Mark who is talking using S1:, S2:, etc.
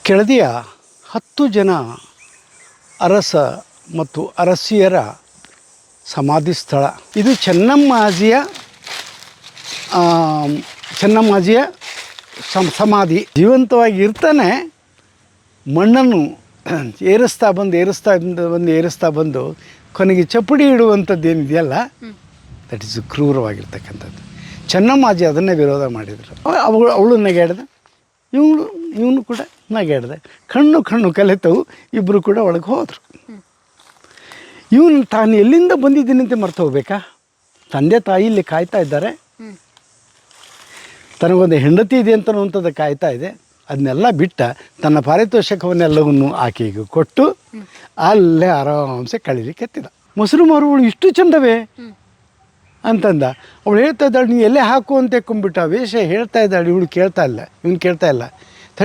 S1: ಕೆಳದಿಯ 10 ಜನ ಅರಸ ಮತ್ತು ಅರಸಿಯರ ಸಮಾಧಿ ಸ್ಥಳ. ಇದು ಚೆನ್ನಮ್ಮಾಜಿಯ ಸಮಾಧಿ. ಜೀವಂತವಾಗಿ ಇರ್ತಾನೆ ಮಣ್ಣನ್ನು ಏರಿಸ್ತಾ ಬಂದು ಕೊನೆಗೆ ಚಪ್ಪಡಿ ಇಡುವಂಥದ್ದು ಏನಿದೆಯಲ್ಲ, ದಟ್ ಈಸ್ ಕ್ರೂರವಾಗಿರ್ತಕ್ಕಂಥದ್ದು. ಚೆನ್ನಮ್ಮಾಜಿ ಅದನ್ನೇ ವಿರೋಧ ಮಾಡಿದರು. ಅವಳು ನಗೆಡ್ದೆ, ಇವನು ಕೂಡ ನಗೆಡ್ದೆ. ಕಣ್ಣು ಕಲೆತವು. ಇಬ್ಬರು ಕೂಡ ಒಳಗೆ ಹೋದರು. ಇವನು ತಾನು ಎಲ್ಲಿಂದ ಬಂದಿದ್ದೀನಿ ಅಂತ ಮರ್ತು ಹೋಗ್ಬೇಕಾ? ತಂದೆ ತಾಯಿ ಇಲ್ಲಿ ಕಾಯ್ತಾ ಇದ್ದಾರೆ, ತನಗೊಂದು ಹೆಂಡತಿ ಇದೆ ಅಂತನ್ನುವಂಥದ್ದು ಕಾಯ್ತಾ ಇದೆ. ಅದನ್ನೆಲ್ಲ ಬಿಟ್ಟ ತನ್ನ ಪಾರಿತೋಷಕವನ್ನೆಲ್ಲವನ್ನು ಆಕೆಗೆ ಕೊಟ್ಟು ಅಲ್ಲೇ ಆರಾಮ್ಸೆ ಕಳೀಲಿಕ್ಕೆ ಎತ್ತಿದ. ಮೊಸರು ಮಾರುವಳು ಇಷ್ಟು ಚಂದವೇ ಅಂತಂದ. ಅವಳು ಹೇಳ್ತಾ ಇದ್ದಾಳೆ, ನೀವು ಎಲ್ಲೇ ಹಾಕು ಅಂತ ಕೊಂಬಿಟ್ಟ ವೇಷ ಹೇಳ್ತಾ ಇದ್ದಾಳೆ. ಇವನು ಕೇಳ್ತಾ ಇಲ್ಲ.